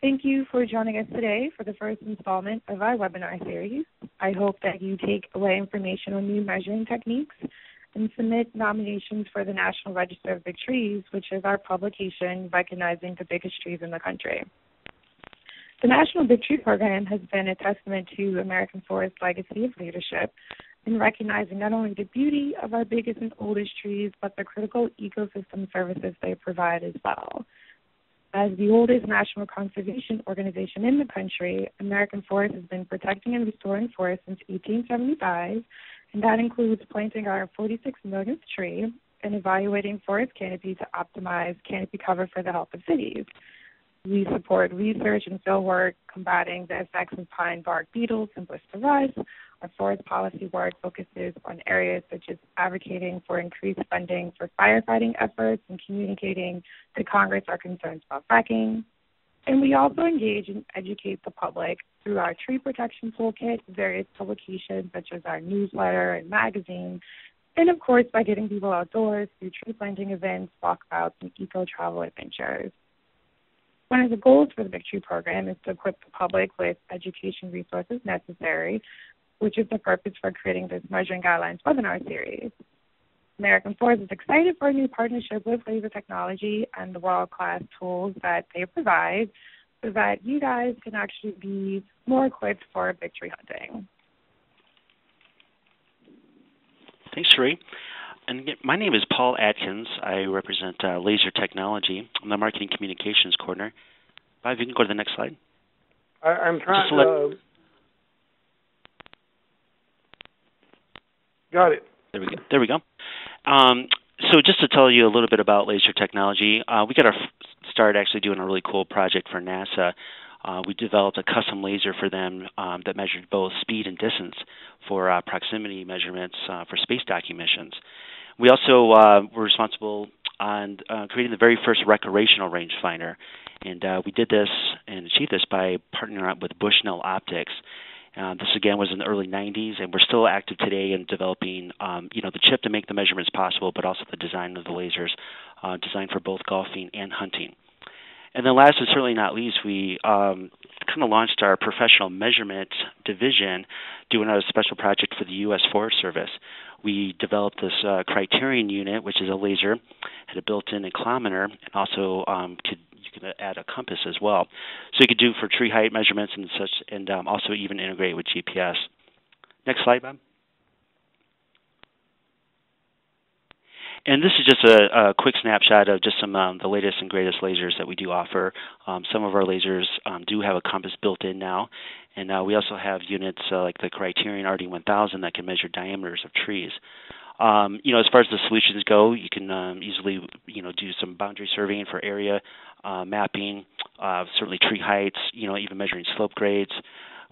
Thank you for joining us today for the first installment of our webinar series. I hope that you take away information on new measuring techniques and submit nominations for the National Register of Big Trees, which is our publication recognizing the biggest trees in the country. The National Big Tree Program has been a testament to American Forest's legacy of leadership in recognizing not only the beauty of our biggest and oldest trees, but the critical ecosystem services they provide as well. As the oldest national conservation organization in the country, American Forest has been protecting and restoring forests since 1875, and that includes planting our 46 millionth tree and evaluating forest canopy to optimize canopy cover for the health of cities. We support research and field work combating the effects of pine bark beetles and blister rust. Our forest policy work focuses on areas such as advocating for increased funding for firefighting efforts and communicating to Congress our concerns about fracking. And we also engage and educate the public through our tree protection toolkit, various publications such as our newsletter and magazine, and of course by getting people outdoors through tree planting events, walkabouts, and eco-travel adventures. One of the goals for the Big Tree Program is to equip the public with education resources necessary, which is the purpose for creating this Measuring Guidelines webinar series. American Forest is excited for a new partnership with Laser Technology and the world-class tools that they provide so that you guys can actually be more equipped for big tree hunting. Thanks, Sheree. And my name is Paul Atkins. I represent Laser Technology. I'm the Marketing Communications Coordinator. Bob, you can go to the next slide. I'm trying to... Got it. There we go. So just to tell you a little bit about Laser Technology, we got our start actually doing a really cool project for NASA. We developed a custom laser for them that measured both speed and distance for proximity measurements for space dock missions. We also were responsible on creating the very first recreational rangefinder, and we did this and achieved this by partnering up with Bushnell Optics. This again was in the early 90s, and we're still active today in developing, the chip to make the measurements possible, but also the design of the lasers, designed for both golfing and hunting. And then last but certainly not least, we kind of launched our professional measurement division, doing a special project for the U.S. Forest Service. We developed this Criterion unit, which is a laser, had a built-in inclometer, and also you can add a compass as well. So you could do for tree height measurements and such, and also even integrate with GPS. Next slide, Bob. And this is just a quick snapshot of just some the latest and greatest lasers that we do offer. Some of our lasers do have a compass built in now, and we also have units like the Criterion RD1000 that can measure diameters of trees. As far as the solutions go, you can easily do some boundary surveying for area mapping, certainly tree heights, even measuring slope grades.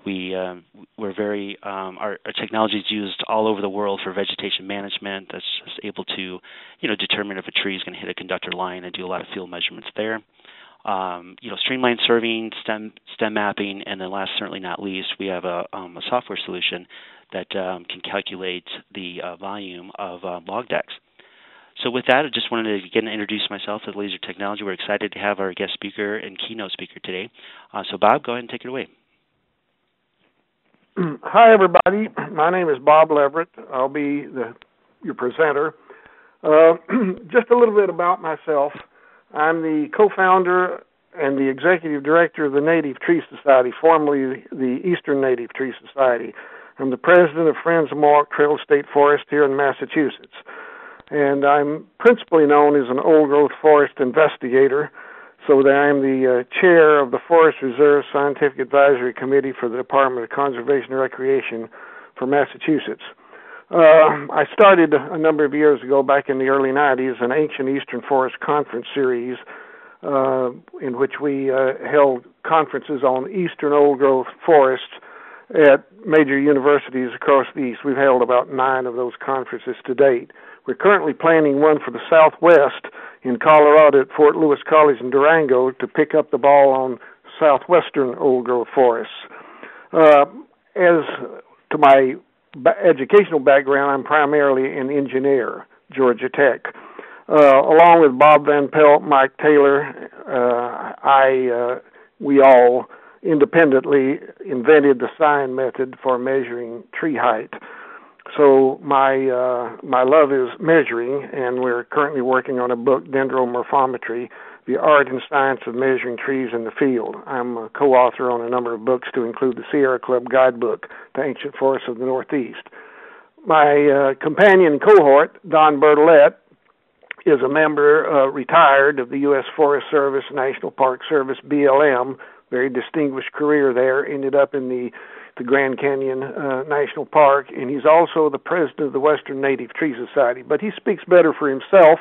We're very our technology is used all over the world for vegetation management. That's just able to determine if a tree is going to hit a conductor line and do a lot of field measurements there. Streamline surveying, stem mapping, and then last certainly not least, we have a software solution that can calculate the volume of log decks. So with that, I just wanted to again introduce myself to Laser Technology. We're excited to have our guest speaker and keynote speaker today. So Bob, go ahead and take it away. Hi, everybody. My name is Bob Leverett. I'll be your presenter. Just a little bit about myself. I'm the co-founder and the executive director of the Native Tree Society, formerly the Eastern Native Tree Society. I'm the president of Friends of Mohawk Trail State Forest here in Massachusetts. And I'm principally known as an old-growth forest investigator, so that I'm the chair of the Forest Reserve Scientific Advisory Committee for the Department of Conservation and Recreation for Massachusetts. I started a number of years ago, back in the early 90s, an Ancient Eastern Forest Conference series in which we held conferences on eastern old-growth forests at major universities across the East. We've held about 9 of those conferences to date. We're currently planning one for the Southwest in Colorado at Fort Lewis College in Durango to pick up the ball on southwestern old-growth forests. As to my educational background, I'm primarily an engineer, Georgia Tech. Along with Bob Van Pelt, Mike Taylor, I we all independently invented the sign method for measuring tree height. So my love is measuring, and we're currently working on a book, Dendromorphometry, The Art and Science of Measuring Trees in the Field. I'm a co-author on a number of books to include the Sierra Club Guidebook to Ancient Forests of the Northeast. My companion cohort, Don Bertolet, is a member, retired, of the U.S. Forest Service, National Park Service, BLM, very distinguished career there, ended up in the Grand Canyon National Park, and he's also the president of the Western Native Tree Society. But he speaks better for himself.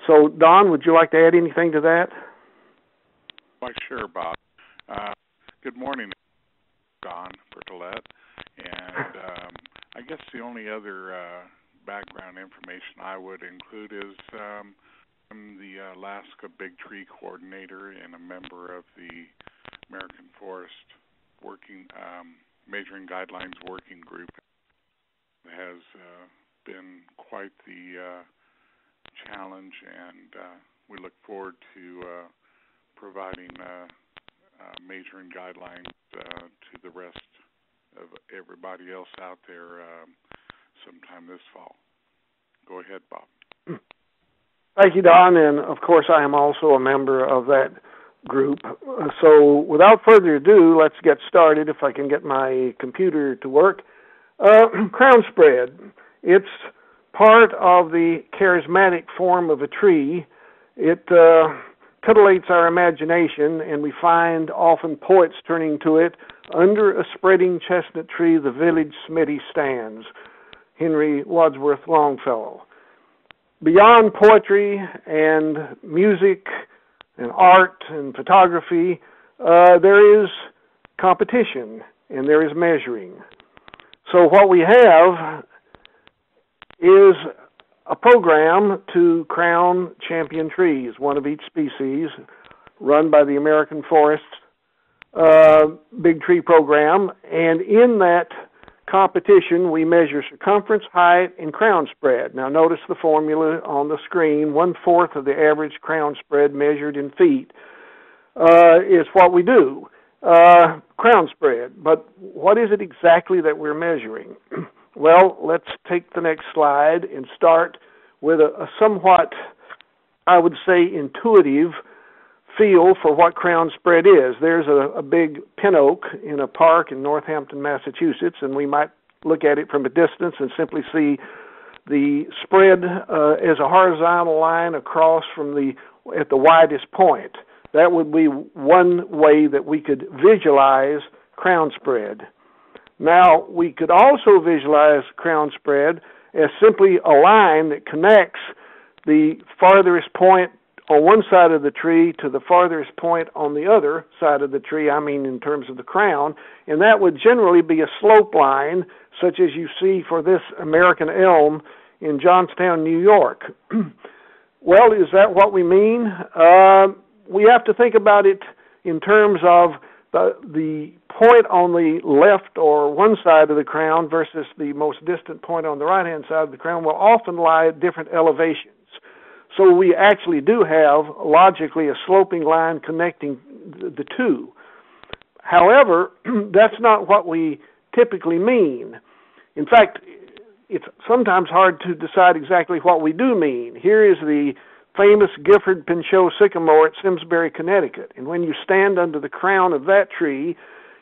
So, Don, would you like to add anything to that? Why, sure, Bob. Good morning, Don Bertolet. And I guess the only other background information I would include is I'm the Alaska Big Tree Coordinator and a member of the American Forest Working Measuring Guidelines Working Group. It has been quite the challenge, and we look forward to providing measuring guidelines to the rest of everybody else out there sometime this fall. Go ahead, Bob. Thank you, Don, and of course I am also a member of that group. So without further ado, let's get started, if I can get my computer to work. Crown spread. It's part of the charismatic form of a tree. It titillates our imagination, and we find often poets turning to it. Under a spreading chestnut tree, the village smithy stands. Henry Wadsworth Longfellow. Beyond poetry and music and art and photography, there is competition and there is measuring. So what we have is a program to crown champion trees, one of each species, run by the American Forests Big Tree Program, and in that competition we measure circumference, height, and crown spread. Now notice the formula on the screen. 1/4 of the average crown spread measured in feet is what we do. Crown spread. But what is it exactly that we're measuring? Well, let's take the next slide and start with a somewhat, I would say, intuitive feel for what crown spread is. There's a big pin oak in a park in Northampton, Massachusetts, and we might look at it from a distance and simply see the spread as a horizontal line across from at the widest point. That would be one way that we could visualize crown spread. Now, we could also visualize crown spread as simply a line that connects the farthest point on one side of the tree to the farthest point on the other side of the tree, I mean in terms of the crown, and that would generally be a slope line, such as you see for this American elm in Johnstown, New York. Well, is that what we mean? We have to think about it in terms of the point on the left or one side of the crown versus the most distant point on the right-hand side of the crown will often lie at different elevations. So we actually do have, logically, a sloping line connecting the two. However, that's not what we typically mean. In fact, it's sometimes hard to decide exactly what we do mean. Here is the famous Gifford Pinchot sycamore at Simsbury, Connecticut. And when you stand under the crown of that tree,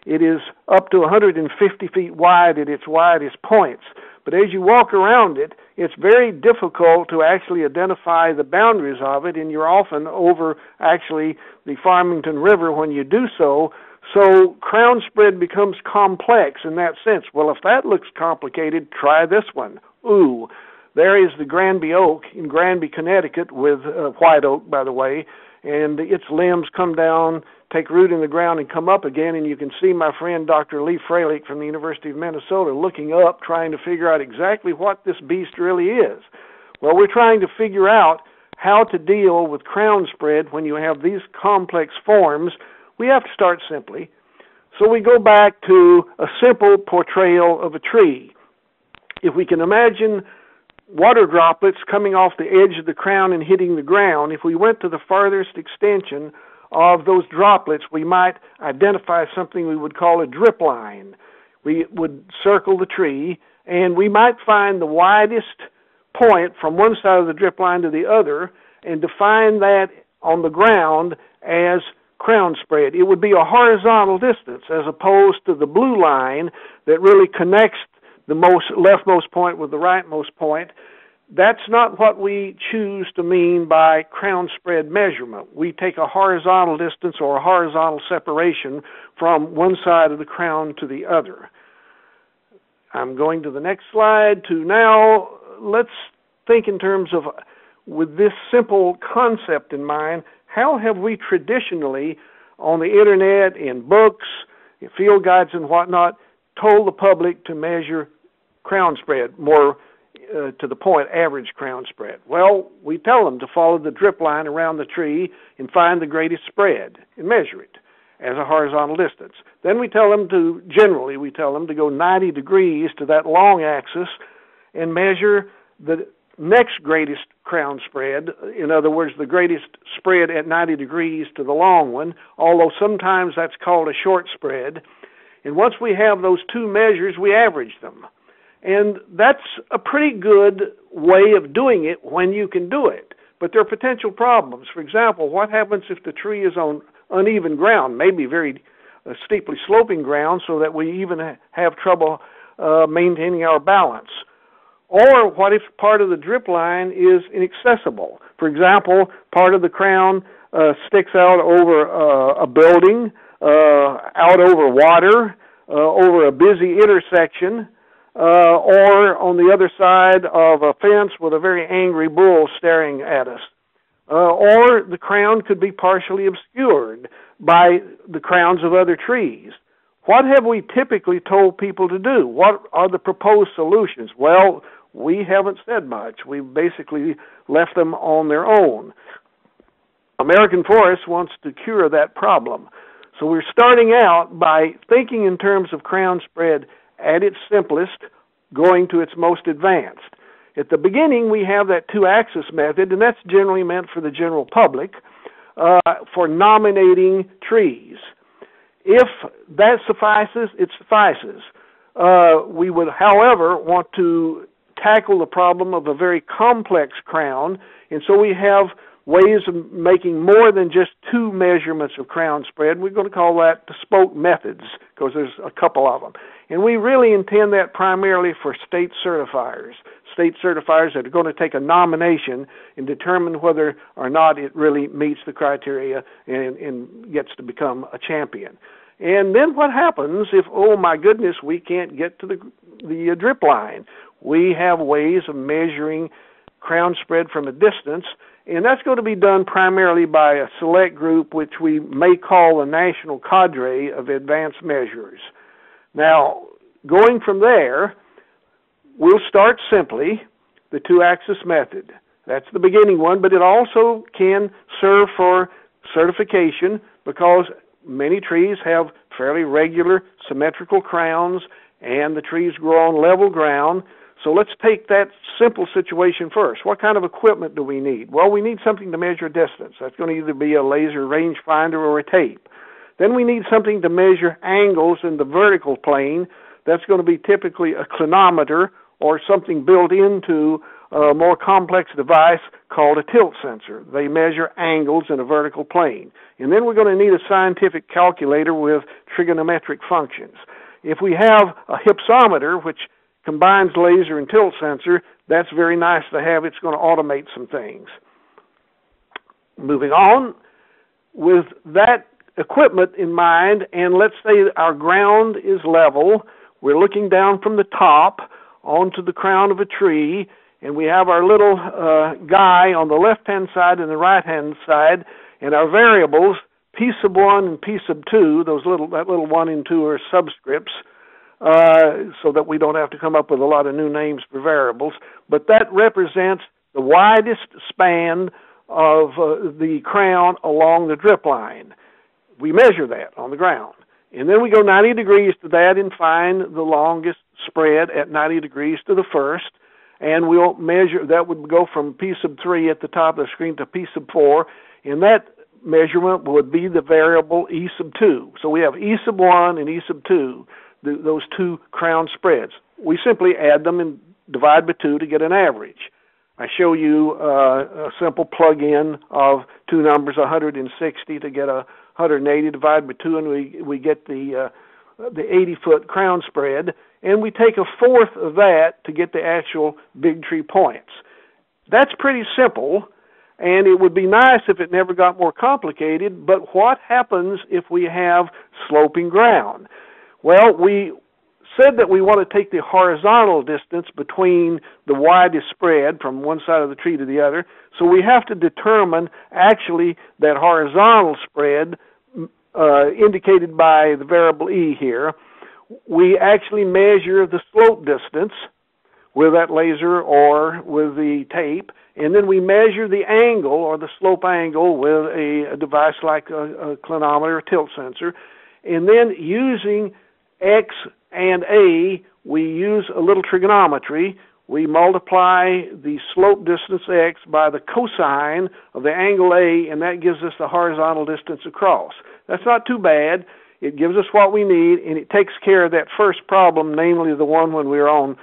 it is up to 150 feet wide at its widest points. But as you walk around it, it's very difficult to actually identify the boundaries of it, and you're often over actually the Farmington River when you do so. So crown spread becomes complex in that sense. Well, if that looks complicated, try this one. Ooh, there is the Granby oak in Granby, Connecticut, with white oak, by the way, and its limbs come down, take root in the ground, and come up again, and you can see my friend Dr. Lee Freilich from the University of Minnesota looking up, trying to figure out exactly what this beast really is. Well, we're trying to figure out how to deal with crown spread when you have these complex forms. We have to start simply. So we go back to a simple portrayal of a tree. If we can imagine water droplets coming off the edge of the crown and hitting the ground, if we went to the farthest extension of those droplets, we might identify something we would call a drip line. We would circle the tree, and we might find the widest point from one side of the drip line to the other and define that on the ground as crown spread. It would be a horizontal distance as opposed to the blue line that really connects the leftmost point with the rightmost point. That's not what we choose to mean by crown spread measurement. We take a horizontal distance or a horizontal separation from one side of the crown to the other. I'm going to the next slide to now let's think in terms of, with this simple concept in mind, how have we traditionally on the internet, in books, in field guides and whatnot, told the public to measure crown spread, more to the point, average crown spread? Well, we tell them to follow the drip line around the tree and find the greatest spread and measure it as a horizontal distance. Then we tell them to go 90 degrees to that long axis and measure the next greatest crown spread. In other words, the greatest spread at 90 degrees to the long one, although sometimes that's called a short spread. And once we have those two measures, we average them. And that's a pretty good way of doing it when you can do it. But there are potential problems. For example, what happens if the tree is on uneven ground, maybe very steeply sloping ground, so that we even have trouble maintaining our balance? Or what if part of the drip line is inaccessible? For example, part of the crown sticks out over a building, out over water, over a busy intersection, or on the other side of a fence with a very angry bull staring at us. Or the crown could be partially obscured by the crowns of other trees. What have we typically told people to do? What are the proposed solutions? Well, we haven't said much. We've basically left them on their own. American Forest wants to cure that problem. So we're starting out by thinking in terms of crown spread at its simplest, going to its most advanced. At the beginning, we have that two-axis method, and that's generally meant for the general public, for nominating trees. If that suffices, it suffices. We would, however, want to tackle the problem of a very complex crown, and so we have ways of making more than just two measurements of crown spread. We're going to call that bespoke methods, because there's a couple of them. And we really intend that primarily for state certifiers that are going to take a nomination and determine whether or not it really meets the criteria and gets to become a champion. And then what happens if, oh my goodness, we can't get to the drip line? We have ways of measuring crown spread from a distance, and that's going to be done primarily by a select group which we may call the National Cadre of Advanced Measurers. Now, going from there, we'll start simply the two-axis method. That's the beginning one, but it also can serve for certification because many trees have fairly regular symmetrical crowns and the trees grow on level ground. So let's take that simple situation first. What kind of equipment do we need? Well, we need something to measure distance. That's going to either be a laser rangefinder or a tape. Then we need something to measure angles in the vertical plane. That's going to be typically a clinometer or something built into a more complex device called a tilt sensor. They measure angles in a vertical plane. And then we're going to need a scientific calculator with trigonometric functions. If we have a hypsometer, which combines laser and tilt sensor, that's very nice to have. It's going to automate some things. Moving on, with that equipment in mind, and let's say our ground is level, we're looking down from the top onto the crown of a tree, and we have our little guy on the left-hand side and the right-hand side, and our variables, P sub 1 and P sub 2, that little 1 and 2 are subscripts, so that we don't have to come up with a lot of new names for variables. But that represents the widest span of the crown along the drip line. We measure that on the ground. And then we go 90 degrees to that and find the longest spread at 90 degrees to the first. And we'll measure, that would go from P sub 3 at the top of the screen to P sub 4. And that measurement would be the variable E sub 2. So we have E sub 1 and E sub 2, those two crown spreads. We simply add them and divide by 2 to get an average. I show you a simple plug-in of two numbers, 160 to get 180, divide by 2, and we get the 80-foot crown spread, and we take a fourth of that to get the actual big tree points. That's pretty simple, and it would be nice if it never got more complicated, but what happens if we have sloping ground? Well, we said that we want to take the horizontal distance between the widest spread from one side of the tree to the other, so we have to determine actually that horizontal spread indicated by the variable E here. We actually measure the slope distance with that laser or with the tape, and then we measure the angle or the slope angle with a device like a clinometer or tilt sensor, and then using X and A, we use a little trigonometry. We multiply the slope distance X by the cosine of the angle A, and that gives us the horizontal distance across. That's not too bad. It gives us what we need, and it takes care of that first problem, namely the one when we're on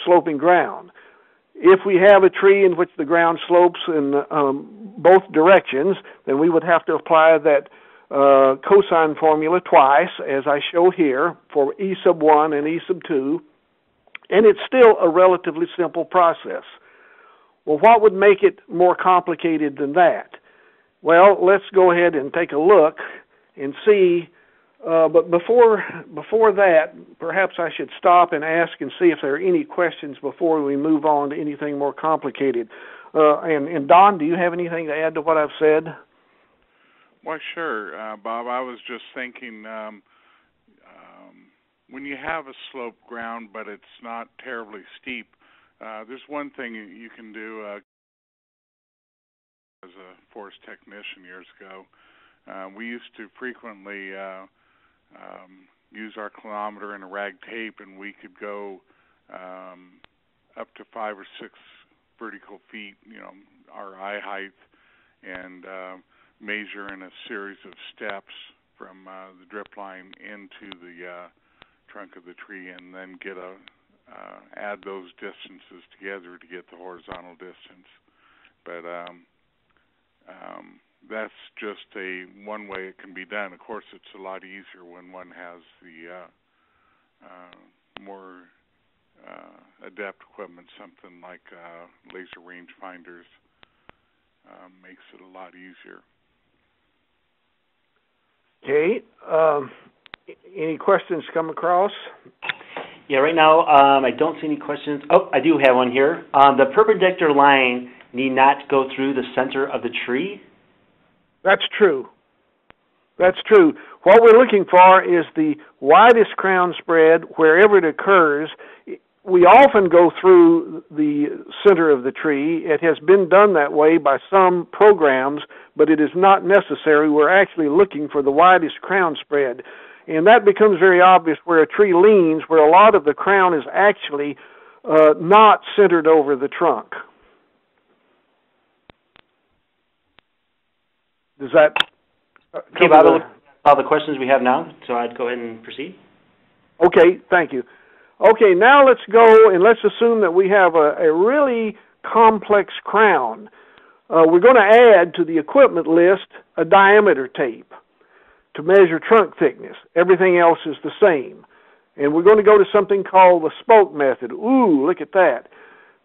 sloping ground. If we have a tree in which the ground slopes in both directions, then we would have to apply that cosine formula twice, as I show here, for E sub 1 and E sub 2, and it's still a relatively simple process. Well, what would make it more complicated than that? Well, let's go ahead and take a look and see, but before that, perhaps I should stop and ask and see if there are any questions before we move on to anything more complicated. And Don, do you have anything to add to what I've said? Well, sure, Bob. I was just thinking, when you have a sloped ground but it's not terribly steep, there's one thing you can do as a forest technician years ago. We used to frequently use our clinometer and a rag tape, and we could go up to 5 or 6 vertical feet, our eye height, and measure in a series of steps from the drip line into the trunk of the tree, and then get add those distances together to get the horizontal distance. But that's just one way it can be done. Of course, it's a lot easier when one has the more adept equipment, something like laser range finders. Makes it a lot easier. Okay. Any questions come across? Yeah, right now I don't see any questions. Oh, I do have one here. The perpendicular line need not go through the center of the tree? That's true. That's true. What we're looking for is the widest crown spread wherever it occurs. We often go through the center of the tree. It has been done that way by some programs, but it is not necessary. We're actually looking for the widest crown spread. And that becomes very obvious where a tree leans, where a lot of the crown is actually not centered over the trunk. Does that cover all the questions we have now? So I'd go ahead and proceed. Okay, thank you. Okay, now let's go and let's assume that we have a really complex crown. We're going to add to the equipment list a diameter tape to measure trunk thickness. Everything else is the same. And we're going to go to something called the spoke method. Ooh, look at that.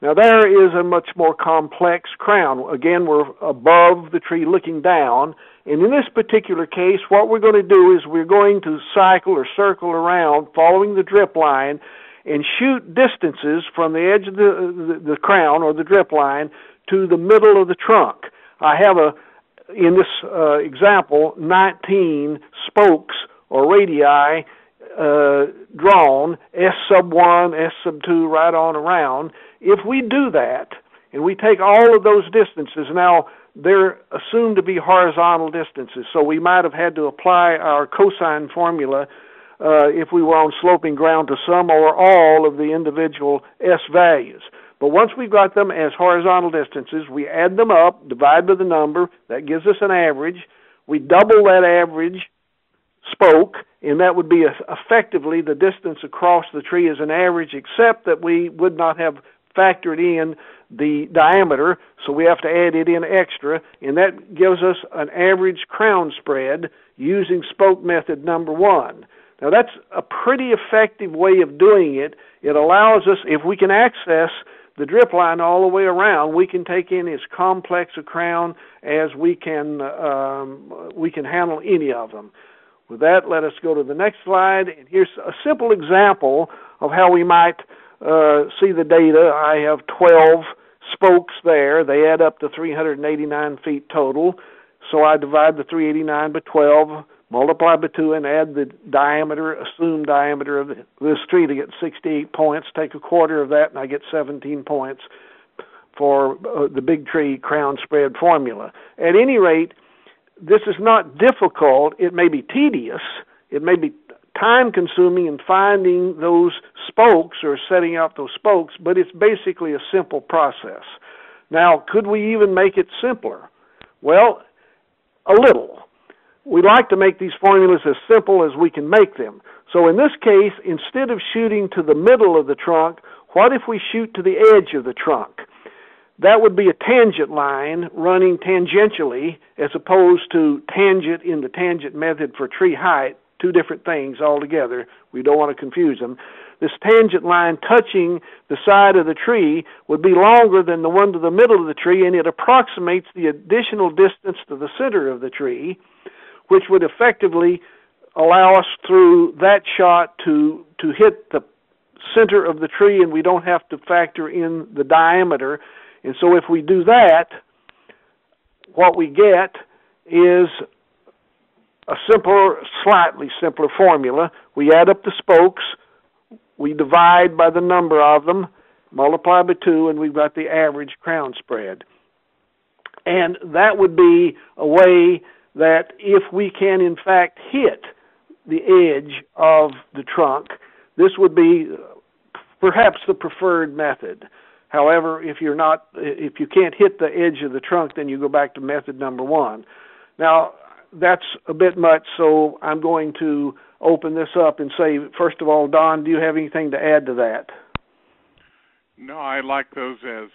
Now there is a much more complex crown. Again, we're above the tree looking down. And in this particular case, what we're going to do is we're going to cycle or circle around following the drip line and shoot distances from the edge of the crown or the drip line to the middle of the trunk. I have in this example, 19 spokes or radii drawn, S sub 1, S sub 2, right on around. If we do that, and we take all of those distances, now they're assumed to be horizontal distances, so we might have had to apply our cosine formula if we were on sloping ground to some or all of the individual S values. But once we've got them as horizontal distances, we add them up, divide by the number, that gives us an average. we double that average spoke, and that would be effectively the distance across the tree as an average, except that we would not have factored in the diameter, so we have to add it in extra, and that gives us an average crown spread using spoke method number 1. Now that's a pretty effective way of doing it. It allows us, if we can access the drip line all the way around, we can take in as complex a crown as we can handle any of them. With that, let us go to the next slide. And here's a simple example of how we might see the data. I have 12 spokes there. They add up to 389 feet total. So I divide the 389 by 12, multiply by 2, and add the diameter, assumed diameter of this tree to get 68 points. Take a quarter of that, and I get 17 points for the big tree crown spread formula. At any rate, this is not difficult. It may be tedious. It may be time-consuming in finding those spokes or setting up those spokes, but it's basically a simple process. Now, could we even make it simpler? Well, a little. We like to make these formulas as simple as we can make them. So in this case, instead of shooting to the middle of the trunk, what if we shoot to the edge of the trunk? That would be a tangent line running tangentially as opposed to tangent in the tangent method for tree height, two different things altogether. We don't want to confuse them. This tangent line touching the side of the tree would be longer than the one to the middle of the tree, and it approximates the additional distance to the center of the tree, which would effectively allow us through that shot to hit the center of the tree, and we don't have to factor in the diameter. And so if we do that, what we get is a simpler, slightly simpler formula. We add up the spokes, we divide by the number of them, multiply by 2, and we've got the average crown spread. And that would be a way that if we can in fact hit the edge of the trunk, this would be perhaps the preferred method. However, if you can't hit the edge of the trunk, then you go back to method number 1. Now, that's a bit much, so I'm going to open this up and say, first of all, Don, do you have anything to add to that? No, I like those as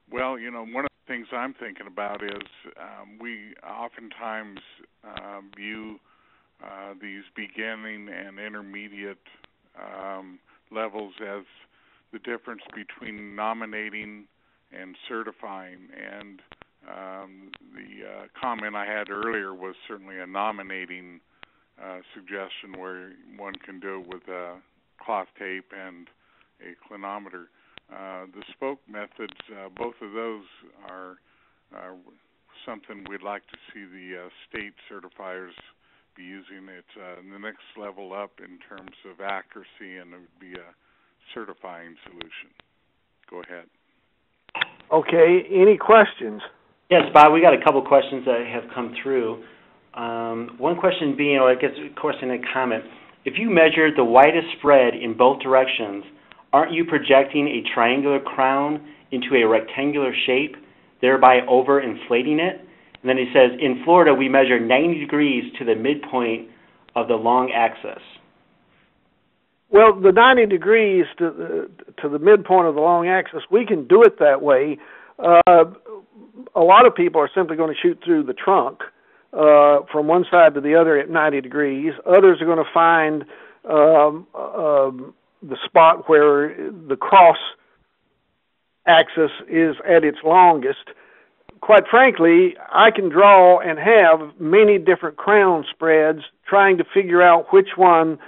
one of the things I'm thinking about is we oftentimes view these beginning and intermediate levels as the difference between nominating and certifying. And the comment I had earlier was certainly a nominating suggestion where one can do it with a cloth tape and a clinometer. The spoke methods, both of those are something we'd like to see the state certifiers be using. It's the next level up in terms of accuracy, and it would be a certifying solution. Go ahead. Okay, any questions? Yes, Bob, we got a couple questions that have come through. One question being, or I guess a question and comment, if you measured the widest spread in both directions, aren't you projecting a triangular crown into a rectangular shape, thereby overinflating it? And then he says, in Florida, we measure 90 degrees to the midpoint of the long axis. Well, the 90 degrees to the midpoint of the long axis, we can do it that way. A lot of people are simply going to shoot through the trunk from one side to the other at 90 degrees. Others are going to find the spot where the cross axis is at its longest. Quite frankly, I can draw and have many different crown spreads trying to figure out which one,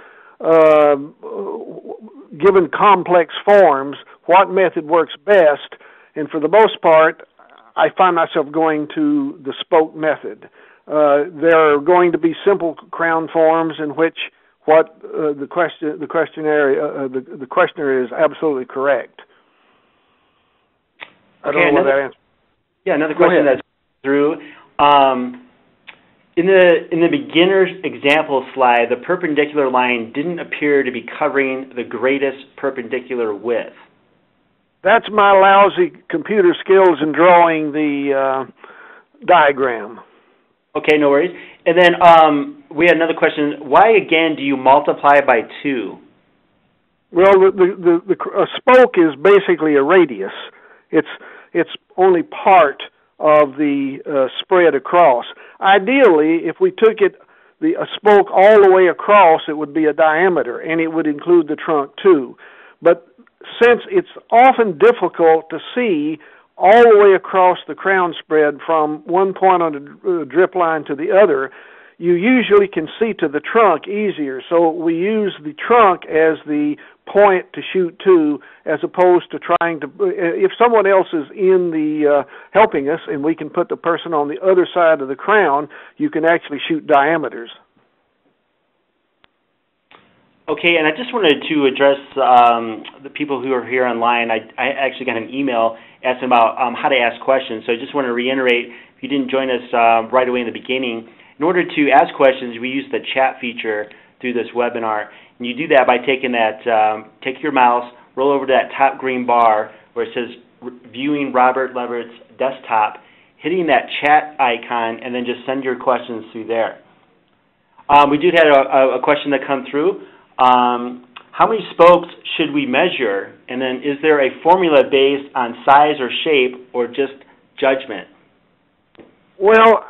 given complex forms, what method works best. And for the most part, I find myself going to the spoke method. There are going to be simple crown forms in which what the questioner is absolutely correct. I don't know what that answers. Yeah, another question that's through. In the beginner's example slide, the perpendicular line didn't appear to be covering the greatest perpendicular width. That's my lousy computer skills in drawing the diagram. Okay, no worries. And then we had another question. Why, again, do you multiply by 2? Well, a spoke is basically a radius. It's only part of the spread across. Ideally, if we took a spoke all the way across, it would be a diameter, and it would include the trunk too. But since it's often difficult to see all the way across the crown spread from one point on the drip line to the other, you usually can see to the trunk easier. So we use the trunk as the point to shoot to, as opposed to trying to, if someone else is in the helping us and we can put the person on the other side of the crown, you can actually shoot diameters. Okay, and I just wanted to address the people who are here online. I actually got an email asking about how to ask questions, so I just want to reiterate, if you didn't join us right away in the beginning, in order to ask questions, we use the chat feature through this webinar. And you do that by taking that, take your mouse, roll over to that top green bar where it says Viewing Robert Leverett's Desktop, hitting that chat icon, and then just send your questions through there. We did have a question that come through. How many spokes should we measure? And then is there a formula based on size or shape or just judgment? Well,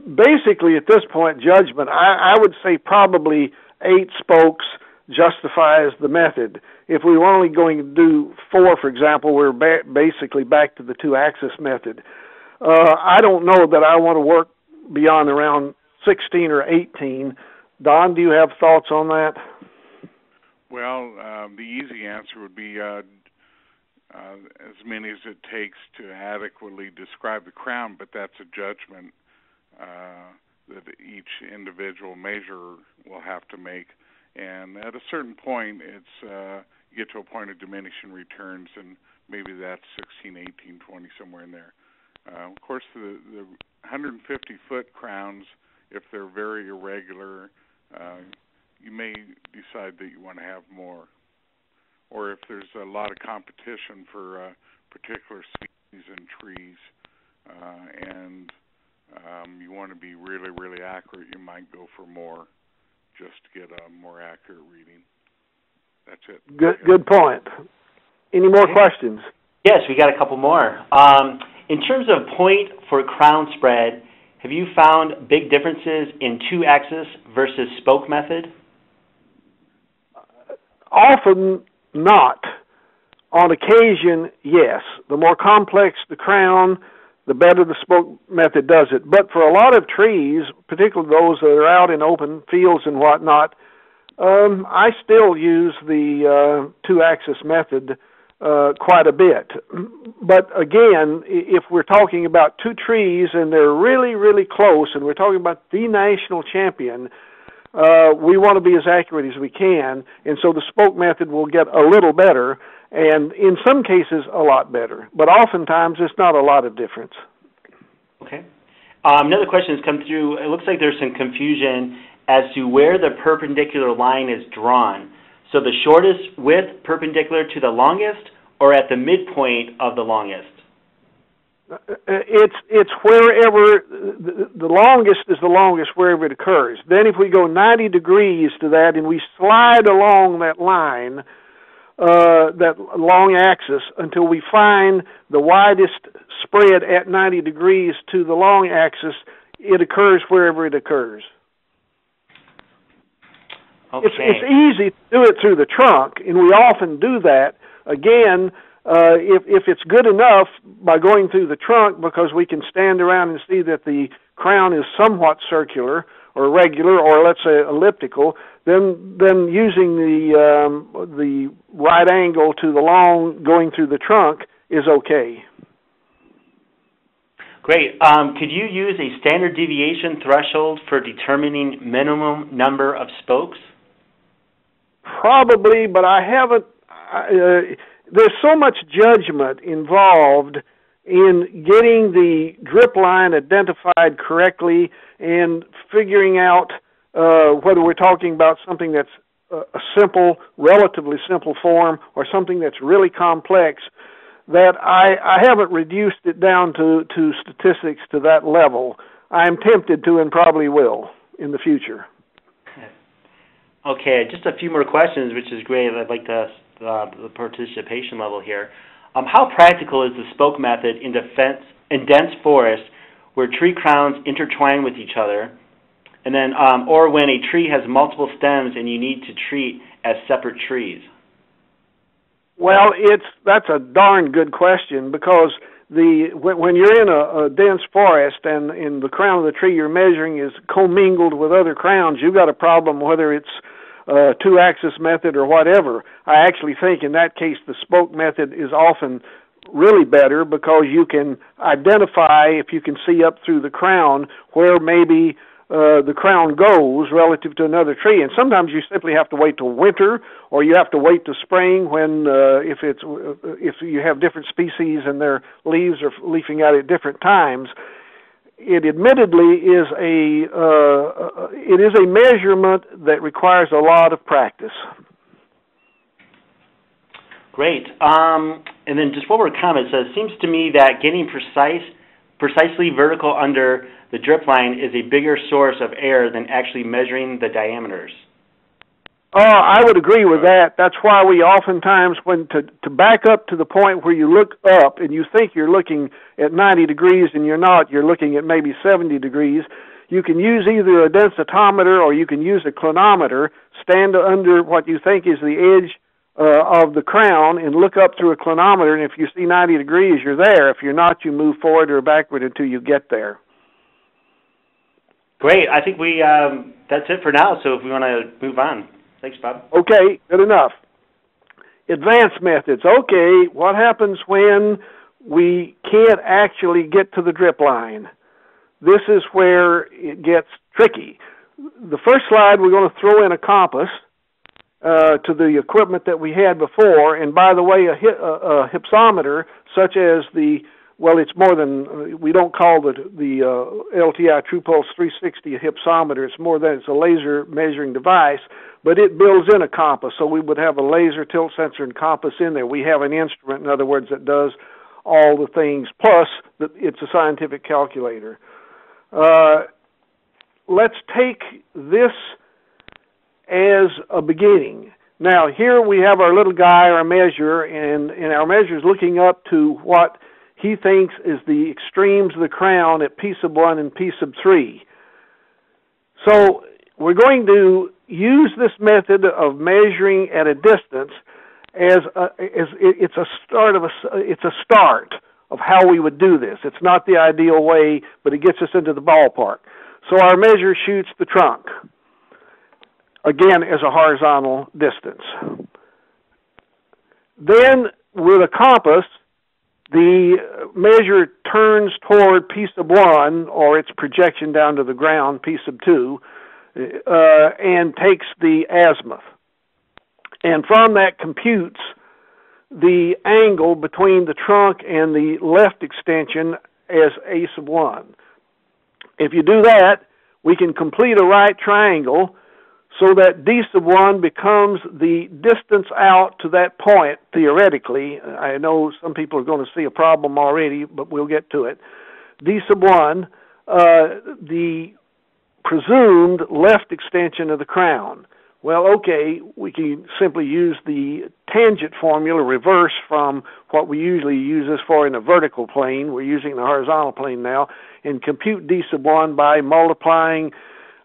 basically at this point, judgment. I would say probably 8 spokes justifies the method. If we were only going to do 4, for example, we're basically back to the 2-axis method. I don't know that I want to work beyond around 16 or 18. Don, do you have thoughts on that? Well, the easy answer would be as many as it takes to adequately describe the crown, but that's a judgment that each individual measurer will have to make. And at a certain point, it's you get to a point of diminishing returns, and maybe that's 16, 18, 20, somewhere in there. Of course, the 150-foot crowns, if they're very irregular, you may decide that you want to have more. Or if there's a lot of competition for particular species and trees, and you want to be really, really accurate, you might go for more just to get a more accurate reading. That's it. Good point. Any more questions? Yes, we got a couple more. In terms of point for crown spread, have you found big differences in 2-axis versus spoke method? Often not. On occasion, yes. The more complex the crown, the better the spoke method does it. But for a lot of trees, particularly those that are out in open fields and whatnot, I still use the 2-axis method quite a bit. But again, if we're talking about 2 trees and they're really, really close, and we're talking about the national champion, we want to be as accurate as we can, and so the spoke method will get a little better, and in some cases a lot better. But oftentimes it's not a lot of difference. Okay. Another question has come through. It looks like there's some confusion as to where the perpendicular line is drawn. So the shortest width perpendicular to the longest, or at the midpoint of the longest? It's wherever the longest is the longest wherever it occurs. Then if we go 90 degrees to that and we slide along that line, that long axis, until we find the widest spread at 90 degrees to the long axis, it occurs wherever it occurs. Okay. It's easy to do it through the trunk, and we often do that. Again, if it's good enough by going through the trunk, because we can stand around and see that the crown is somewhat circular or regular, or let's say elliptical, then using the right angle to the long going through the trunk is okay. Great. Could you use a standard deviation threshold for determining minimum number of spokes? Probably, but I haven't. There's so much judgment involved in getting the drip line identified correctly and figuring out whether we're talking about something that's a simple, relatively simple form, or something that's really complex, that I haven't reduced it down to statistics to that level. I'm tempted to and probably will in the future. Okay, just a few more questions, which is great. I'd like the participation level here. How practical is the spoke method in dense forests where tree crowns intertwine with each other, and then or when a tree has multiple stems and you need to treat as separate trees? Well, that's a darn good question, because when you're in a dense forest and in the crown of the tree you're measuring is commingled with other crowns, you've got a problem whether it's two-axis method or whatever. I actually think in that case the spoke method is often really better, because you can identify, if you can see up through the crown, where maybe the crown goes relative to another tree. And sometimes you simply have to wait till winter, or you have to wait till spring when if you have different species and their leaves are leafing out at different times. It admittedly is a measurement that requires a lot of practice. Great. And then just one more comment. So it seems to me that getting precisely vertical under the drip line is a bigger source of error than actually measuring the diameters. I would agree with that. That's why we oftentimes, when to back up to the point where you look up and you think you're looking at 90 degrees and you're not, you're looking at maybe 70 degrees, you can use either a densitometer or you can use a clinometer, stand under what you think is the edge of the crown and look up through a clinometer, and if you see 90 degrees, you're there. If you're not, you move forward or backward until you get there. Great. I think that's it for now, so if we want to move on. Thanks, Bob. Okay, good enough. Advanced methods. Okay, what happens when we can't actually get to the drip line? This is where it gets tricky. The first slide, we're going to throw in a compass to the equipment that we had before. And by the way, a hypsometer, such as it's more than, we don't call the LTI TruePulse 360 a hypsometer. It's more than, it's a laser measuring device, but it builds in a compass. So we would have a laser, tilt sensor, and compass in there. We have an instrument, in other words, that does all the things, plus it's a scientific calculator. Let's take this as a beginning. Now, here we have our little guy, our measure, and our measure is looking up to what he thinks is the extremes of the crown at P sub 1 and P sub 3. So we're going to use this method of measuring at a distance it's a start of how we would do this. It's not the ideal way, but it gets us into the ballpark. So our measure shoots the trunk, again, as a horizontal distance. Then, with a compass, the measure turns toward P sub 1, or its projection down to the ground, P sub 2, and takes the azimuth. And from that computes the angle between the trunk and the left extension as A sub 1. If you do that, we can complete a right triangle so that D sub 1 becomes the distance out to that point, theoretically. I know some people are going to see a problem already, but we'll get to it. D sub 1, the presumed left extension of the crown. Well, okay, we can simply use the tangent formula, reverse from what we usually use this for in a vertical plane. We're using the horizontal plane now, and compute D sub 1 by multiplying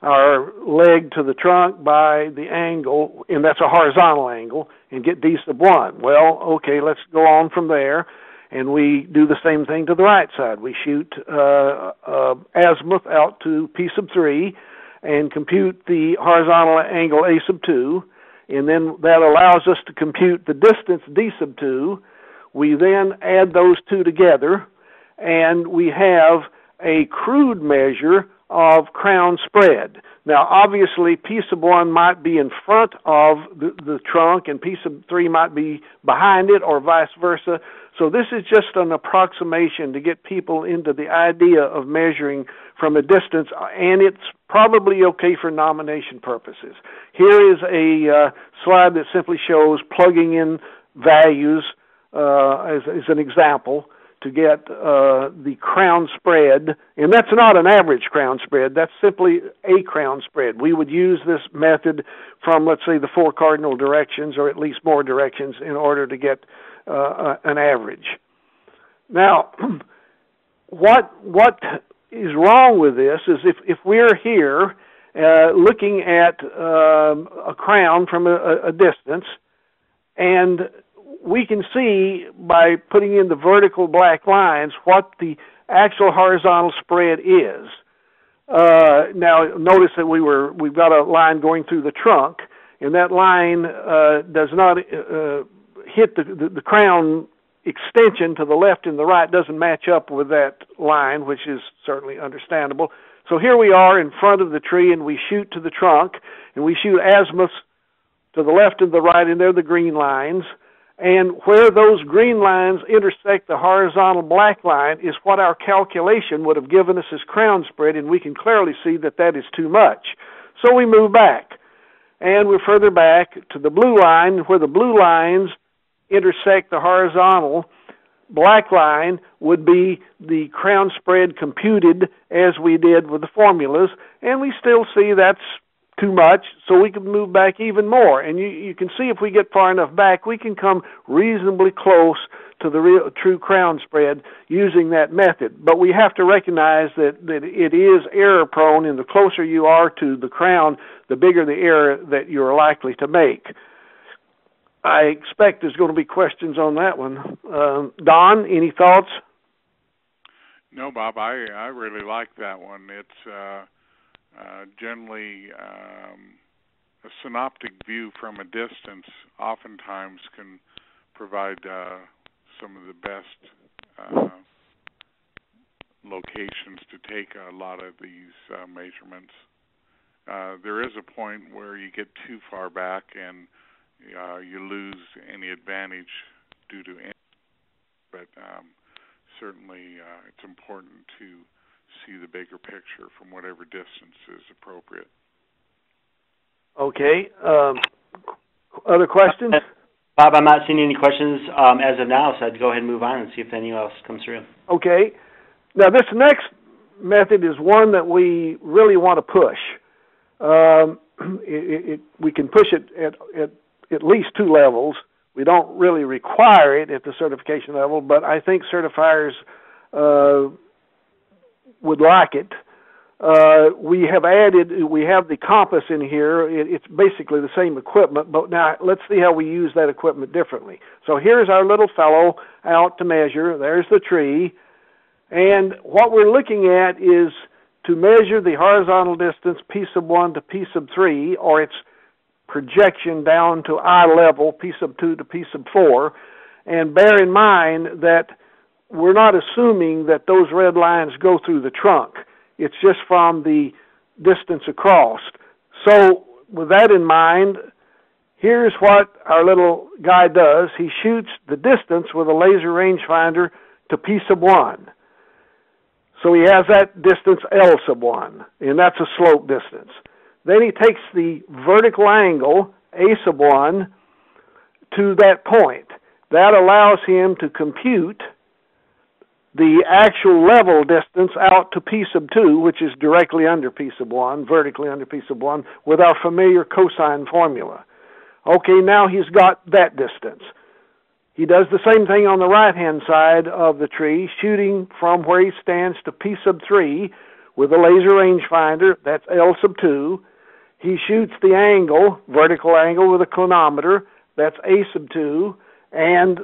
our leg to the trunk by the angle, and that's a horizontal angle, and get D sub 1. Well, okay, let's go on from there, and we do the same thing to the right side. We shoot azimuth out to P sub 3, and compute the horizontal angle A sub 2, and then that allows us to compute the distance D sub 2. We then add those two together, and we have a crude measure of crown spread. Now, obviously, P sub 1 might be in front of the trunk, and P sub 3 might be behind it, or vice versa. So this is just an approximation to get people into the idea of measuring from a distance, and it's probably okay for nomination purposes. Here is a slide that simply shows plugging in values as an example to get the crown spread, and that's not an average crown spread, that's simply a crown spread. We would use this method from, let's say, the 4 cardinal directions, or at least more directions, in order to get an average. Now, what is wrong with this is if we're here looking at a crown from a distance, and we can see by putting in the vertical black lines what the actual horizontal spread is. Now, notice that we've got a line going through the trunk, and that line does not hit the crown extension to the left and the right, doesn't match up with that line, which is certainly understandable. So here we are in front of the tree, and we shoot to the trunk, and we shoot azimuths to the left and the right, and they're the green lines. And where those green lines intersect the horizontal black line is what our calculation would have given us as crown spread, and we can clearly see that that is too much. So we move back, and we're further back to the blue line, where the blue lines intersect the horizontal black line would be the crown spread computed as we did with the formulas, and we still see that's too much, so we can move back even more. And you can see if we get far enough back, we can come reasonably close to the real true crown spread using that method. But we have to recognize that it is error prone, and the closer you are to the crown, the bigger the error that you're likely to make. I expect there's going to be questions on that one. Don, any thoughts? No, Bob, I really like that one. It's generally a synoptic view from a distance oftentimes can provide some of the best locations to take a lot of these measurements. There is a point where you get too far back and you lose any advantage due to it, but certainly it's important to see the bigger picture from whatever distance is appropriate. Okay. Other questions? Bob, I'm not seeing any questions as of now, so I'd go ahead and move on and see if anyone else comes through. Okay. Now, this next method is one that we really want to push. We can push it at least 2 levels. We don't really require it at the certification level, but I think certifiers would like it. We have the compass in here. It's basically the same equipment, but now let's see how we use that equipment differently. So here's our little fellow out to measure. There's the tree. And what we're looking at is to measure the horizontal distance P sub 1 to P sub 3, or its projection down to eye level, P sub 2 to P sub 4. And bear in mind that we're not assuming that those red lines go through the trunk. It's just from the distance across. So with that in mind, here's what our little guy does. He shoots the distance with a laser rangefinder to P sub 1. So he has that distance L sub 1, and that's a slope distance. Then he takes the vertical angle, A sub 1, to that point. That allows him to compute the actual level distance out to P sub 2, which is directly under P sub 1, vertically under P sub 1, with our familiar cosine formula. Okay, now he's got that distance. He does the same thing on the right-hand side of the tree, shooting from where he stands to P sub 3 with a laser rangefinder. That's L sub 2. He shoots the angle, vertical angle, with a clinometer. That's A sub 2. And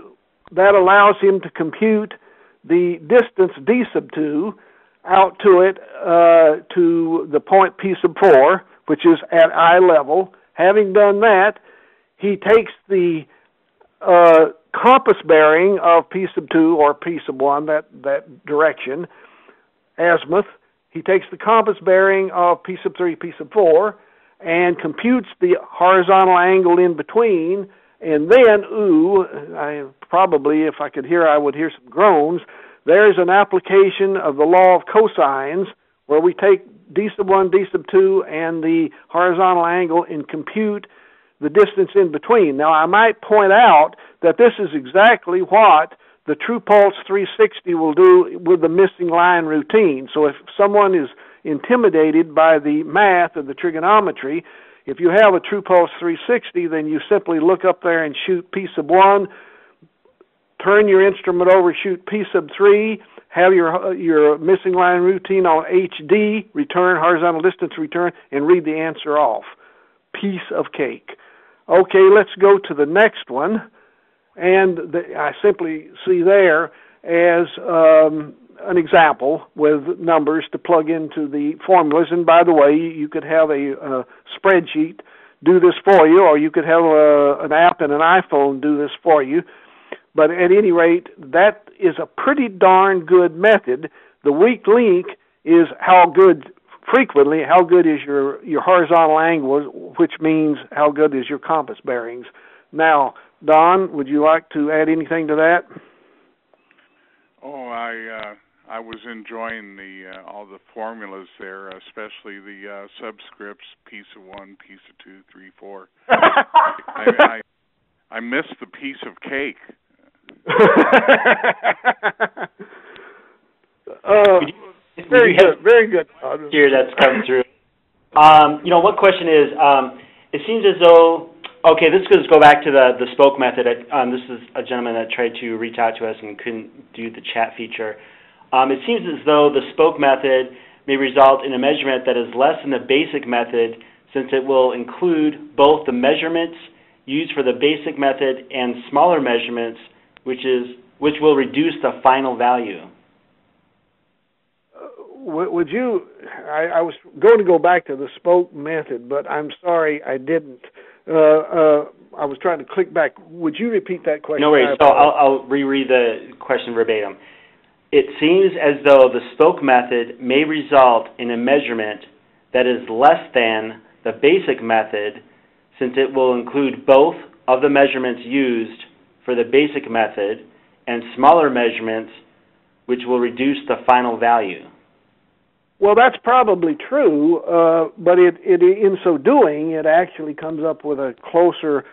that allows him to compute the distance D sub 2 out to it to the point P sub 4, which is at eye level. Having done that, he takes the compass bearing of P sub 2 or P sub 1, that direction, azimuth. He takes the compass bearing of P sub 3, P sub 4, and computes the horizontal angle in between. And then, probably, if I could hear, I would hear some groans. There's an application of the law of cosines where we take D sub 1, D sub 2, and the horizontal angle and compute the distance in between. Now, I might point out that this is exactly what the True Pulse 360 will do with the missing line routine. So if someone is intimidated by the math or the trigonometry, if you have a True Pulse 360, then you simply look up there and shoot P sub 1, turn your instrument over, shoot P sub 3, have your missing line routine on HD, return, horizontal distance return, and read the answer off. Piece of cake. Okay, let's go to the next one. And I simply see there as an example with numbers to plug into the formulas. And by the way, you could have a spreadsheet do this for you, or you could have an app and an iPhone do this for you. But at any rate, that is a pretty darn good method. The weak link is how good is your horizontal angle, which means how good is your compass bearings. Now, Don, would you like to add anything to that? Oh, I was enjoying all the formulas there, especially the subscripts, piece of 1, piece of 2, 3, 4. I missed the piece of cake. Very good, very good. Here that's come through. One question is, it seems as though, okay, let's just go back to the spoke method. This is a gentleman that tried to reach out to us and couldn't do the chat feature. It seems as though the spoke method may result in a measurement that is less than the basic method, since it will include both the measurements used for the basic method and smaller measurements, which will reduce the final value. Would you? I was going to go back to the spoke method, but I'm sorry I didn't. I was trying to click back. Would you repeat that question? No worries. So I'll reread the question verbatim. It seems as though the spoke method may result in a measurement that is less than the basic method, since it will include both of the measurements used for the basic method and smaller measurements, which will reduce the final value. Well, that's probably true, but in so doing, it actually comes up with a closer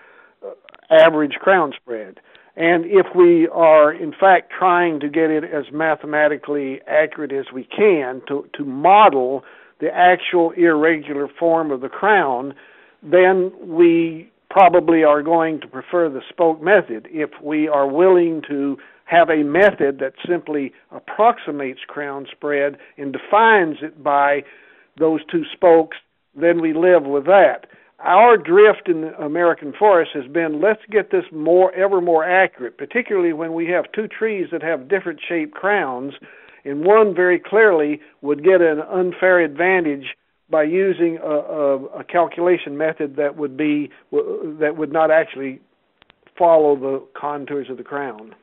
average crown spread. And if we are, in fact, trying to get it as mathematically accurate as we can to model the actual irregular form of the crown, then we probably are going to prefer the spoke method. If we are willing to have a method that simply approximates crown spread and defines it by those two spokes, then we live with that. Our drift in the American forest has been, let's get this ever more accurate, particularly when we have two trees that have different shaped crowns, and one very clearly would get an unfair advantage by using a calculation method that would not actually follow the contours of the crown.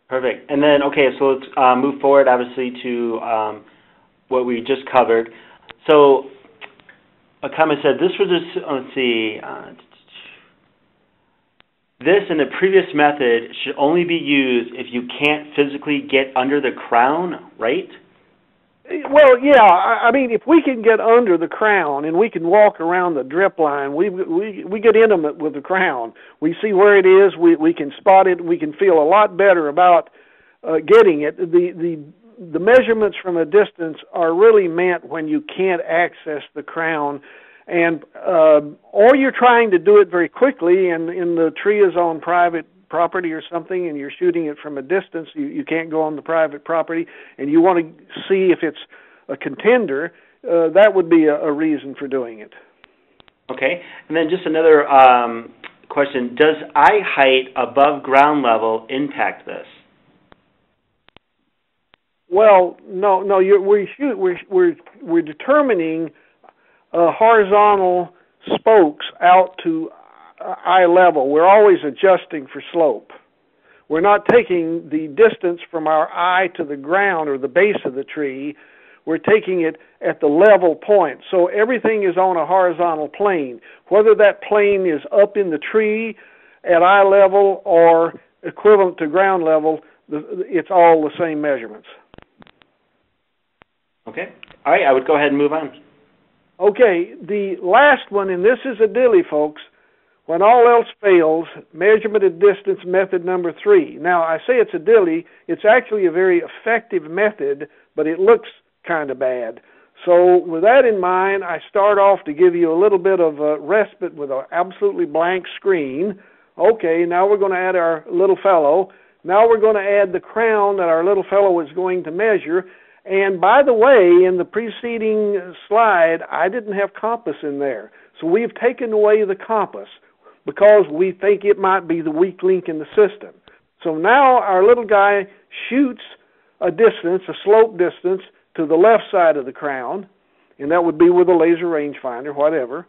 Perfect. And then, okay, so let's move forward, obviously, to what we just covered. So, a comment said, this was let's see, this in the previous method should only be used if you can't physically get under the crown, right? Well, yeah. I mean, if we can get under the crown and we can walk around the drip line, we get intimate with the crown. We see where it is. We can spot it. We can feel a lot better about getting it. The measurements from a distance are really meant when you can't access the crown, and or you're trying to do it very quickly, and the tree is on private property or something, and you're shooting it from a distance. You can't go on the private property, and you want to see if it's a contender. That would be a reason for doing it. Okay, and then just another question: does eye height above ground level impact this? Well, no. We're determining horizontal spokes out to eye level. We're always adjusting for slope. We're not taking the distance from our eye to the ground or the base of the tree. We're taking it at the level point. So everything is on a horizontal plane. Whether that plane is up in the tree at eye level or equivalent to ground level, it's all the same measurements. Okay. All right, I would go ahead and move on. Okay, the last one, and this is a dilly, folks. When all else fails, measurement at distance method number 3. Now, I say it's a dilly. It's actually a very effective method, but it looks kind of bad. So with that in mind, I start off to give you a little bit of a respite with an absolutely blank screen. Okay, now we're going to add our little fellow. Now we're going to add the crown that our little fellow is going to measure. And by the way, in the preceding slide, I didn't have compass in there. So we've taken away the compass because we think it might be the weak link in the system. So now our little guy shoots a distance, a slope distance, to the left side of the crown, and that would be with a laser rangefinder, whatever,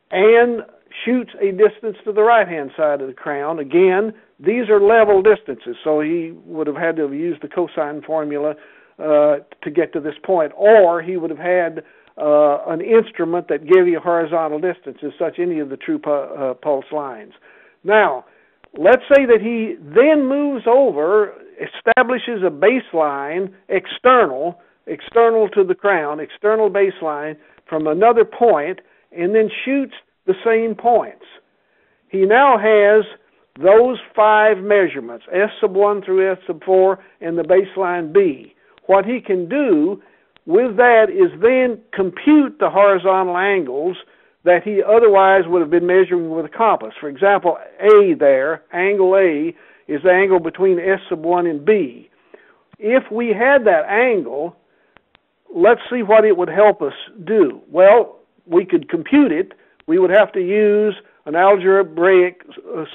and shoots a distance to the right-hand side of the crown. Again, these are level distances, so he would have had to have used the cosine formula to get to this point, or he would have had an instrument that gave you horizontal distances, such any of the true pulse lines. Now, let's say that he then moves over, establishes a baseline external to the crown, external baseline from another point, and then shoots the same points. He now has those 5 measurements, S sub 1 through S sub 4, and the baseline B. What he can do with that is then compute the horizontal angles that he otherwise would have been measuring with a compass. For example, A there, angle A, is the angle between S sub 1 and B. If we had that angle, let's see what it would help us do. Well, we could compute it. We would have to use an algebraic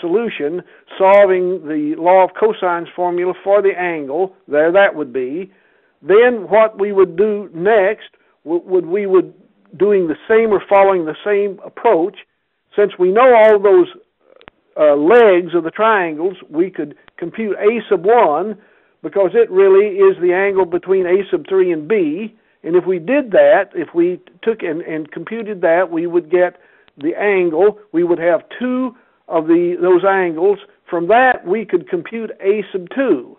solution solving the law of cosines formula for the angle. There that would be. Then what we would do next, we would doing the same or following the same approach. Since we know all those legs of the triangles, we could compute A sub 1 because it really is the angle between A sub 3 and B. And if we did that, if we took and computed that, we would get the angle. We would have 2 of those angles. From that, we could compute A sub 2.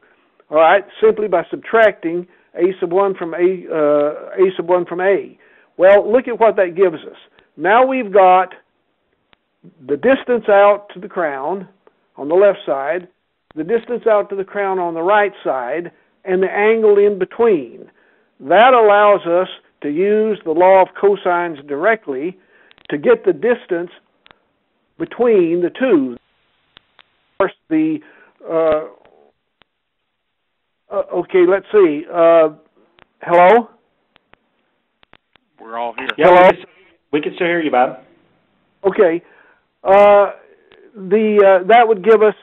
All right, simply by subtracting A sub 1 from A sub 1 from A. Well, look at what that gives us. Now we've got the distance out to the crown on the left side, the distance out to the crown on the right side, and the angle in between. That allows us to use the law of cosines directly to get the distance between the two. Of course, the okay, let's see. Hello? We're all here. Yeah, hello? We can still hear you, Bob. Okay. That would give us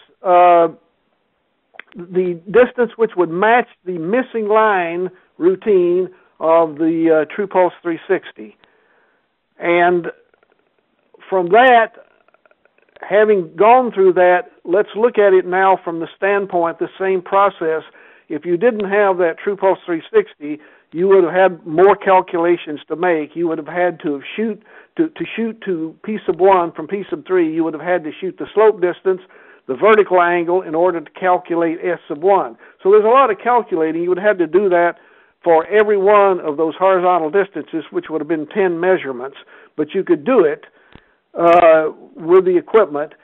the distance which would match the missing line routine of the True Pulse 360. And from that, having gone through that, let's look at it now from the standpoint, the same process. If you didn't have that True Pulse 360, you would have had more calculations to make. You would have had to shoot to P sub 1 from P sub 3. You would have had to shoot the slope distance, the vertical angle, in order to calculate S sub 1. So there's a lot of calculating. You would have had to do that for every one of those horizontal distances, which would have been 10 measurements. But you could do it with the equipment.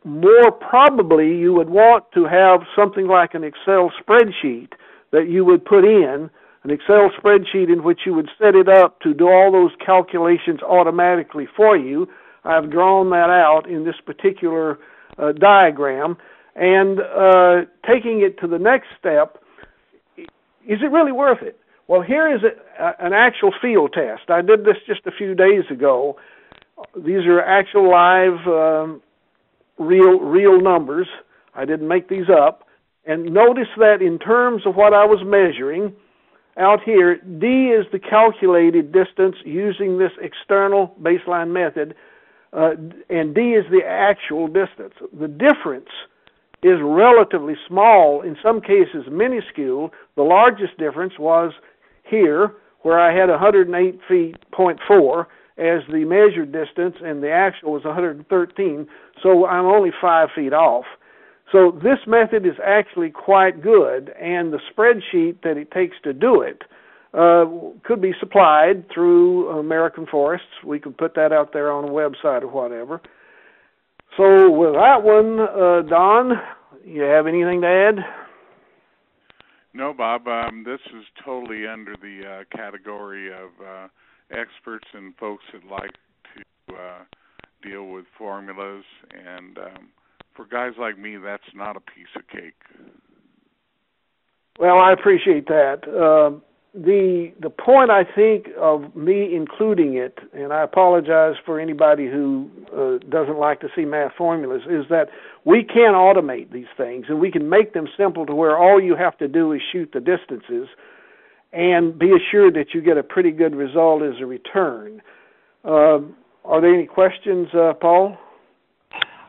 More probably, you would want to have something like an Excel spreadsheet that you would put in, an Excel spreadsheet in which you would set it up to do all those calculations automatically for you. I've drawn that out in this particular diagram. And taking it to the next step, is it really worth it? Well, here is an actual field test. I did this just a few days ago. These are actual live real numbers. I didn't make these up. And notice that in terms of what I was measuring, out here, D is the calculated distance using this external baseline method, and D is the actual distance. The difference is relatively small, in some cases minuscule. The largest difference was here, where I had 108 feet, 0.4 as the measured distance, and the actual was 113, so I'm only 5 feet off. So this method is actually quite good, and the spreadsheet that it takes to do it could be supplied through American Forests. We could put that out there on a website or whatever. So with that one, Don, you have anything to add? No, Bob. This is totally under the category of experts and folks that like to deal with formulas. And for guys like me, that's not a piece of cake. Well, I appreciate that. The point, I think, of me including it, and I apologize for anybody who doesn't like to see math formulas, is that we can automate these things, and we can make them simple to where all you have to do is shoot the distances and be assured that you get a pretty good result as a return. Are there any questions, Paul?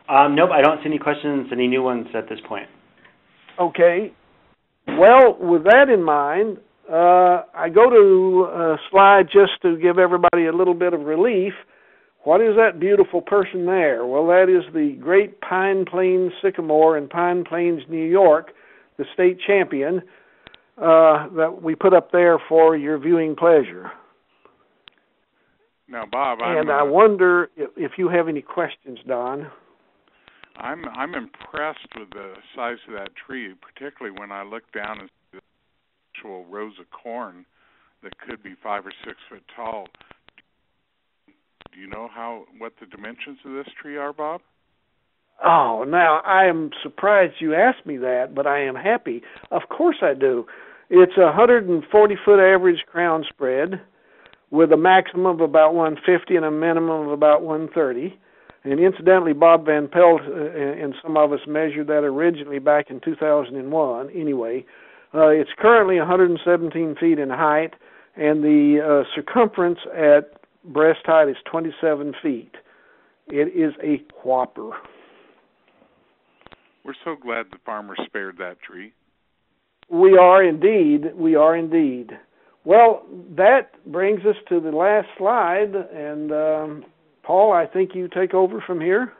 Nope, I don't see any questions, any new ones at this point. Okay. Well, with that in mind, I go to a slide just to give everybody a little bit of relief. What is that beautiful person there? Well, that is the Great Pine Plains Sycamore in Pine Plains, New York, the state champion, that we put up there for your viewing pleasure. Now, Bob, I wonder if you have any questions, Don. I'm impressed with the size of that tree, particularly when I look down and see the actual rows of corn that could be 5 or 6 foot tall. Do you know what the dimensions of this tree are, Bob? Oh, now I am surprised you asked me that, but I am happy. Of course I do. It's a 140-foot average crown spread with a maximum of about 150 and a minimum of about 130. And incidentally, Bob Van Pelt and some of us measured that originally back in 2001. Anyway, it's currently 117 feet in height, and the circumference at breast height is 27 feet. It is a whopper. We're so glad the farmer spared that tree. We are indeed. We are indeed. Well, that brings us to the last slide, and Paul, I think you take over from here.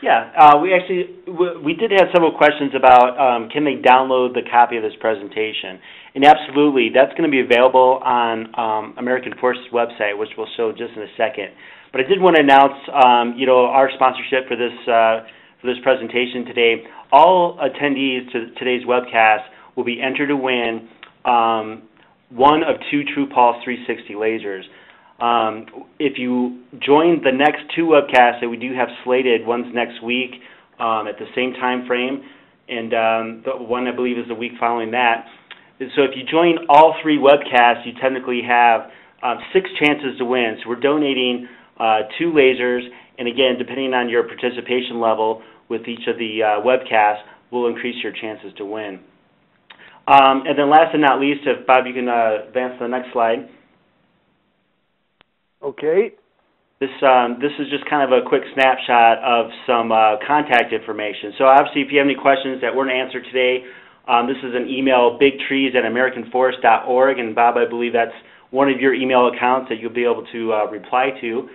Yeah, we did have several questions about can they download the copy of this presentation, and absolutely, that's going to be available on American Forest's website, which we'll show just in a second. But I did want to announce, our sponsorship for this presentation today. All attendees to today's webcast will be entered to win one of 2 TruePulse 360 lasers. If you join the next 2 webcasts that we do have slated, one's next week at the same time frame, and the one I believe is the week following that. So if you join all 3 webcasts, you technically have 6 chances to win. So we're donating 2 lasers, and again, depending on your participation level with each of the webcasts, will increase your chances to win. And then last but not least, if Bob, you can advance to the next slide. Okay. This is just kind of a quick snapshot of some contact information. So obviously, if you have any questions that weren't answered today, this is an email, bigtrees@americanforest.org, and Bob, I believe that's one of your email accounts that you'll be able to reply to.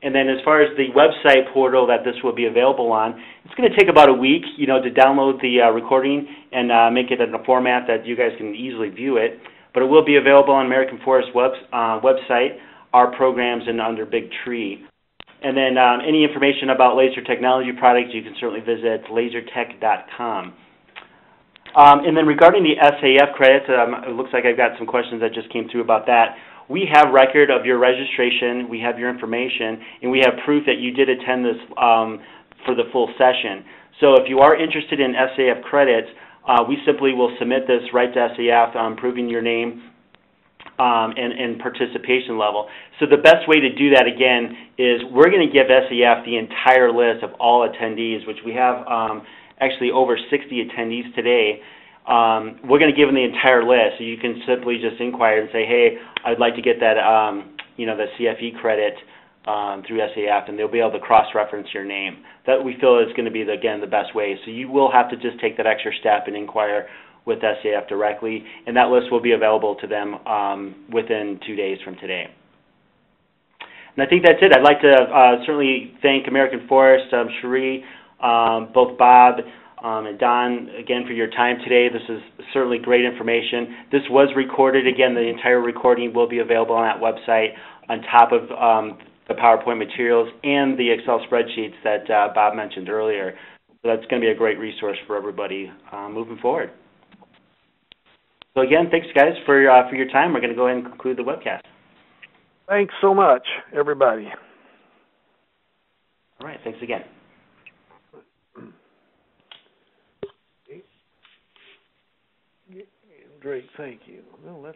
And then as far as the website portal that this will be available on, it's going to take about a week, to download the recording and make it in a format that you guys can easily view it. But it will be available on American Forest website, our programs, and under Big Tree. And then any information about laser technology products, you can certainly visit lasertech.com. And then regarding the SAF credits, it looks like I've got some questions that just came through about that. We have record of your registration, we have your information, and we have proof that you did attend this for the full session. So if you are interested in SAF credits, we simply will submit this right to SAF, proving your name and participation level. So the best way to do that, again, is we're going to give SAF the entire list of all attendees, which we have actually over 60 attendees today. We're going to give them the entire list, so you can simply just inquire and say, hey, I'd like to get that, the CFE credit through SAF, and they'll be able to cross-reference your name. That we feel is going to be, again, the best way. So you will have to just take that extra step and inquire with SAF directly, and that list will be available to them within 2 days from today. And I think that's it. I'd like to certainly thank American Forest, Cherie, both Bob and Don, again, for your time today. This is certainly great information. This was recorded. Again, the entire recording will be available on that website on top of the PowerPoint materials and the Excel spreadsheets that Bob mentioned earlier. So that's going to be a great resource for everybody moving forward. So again, thanks guys for your time. We're going to go ahead and conclude the webcast. Thanks so much, everybody. All right, thanks again. Drake, thank you. Well, that's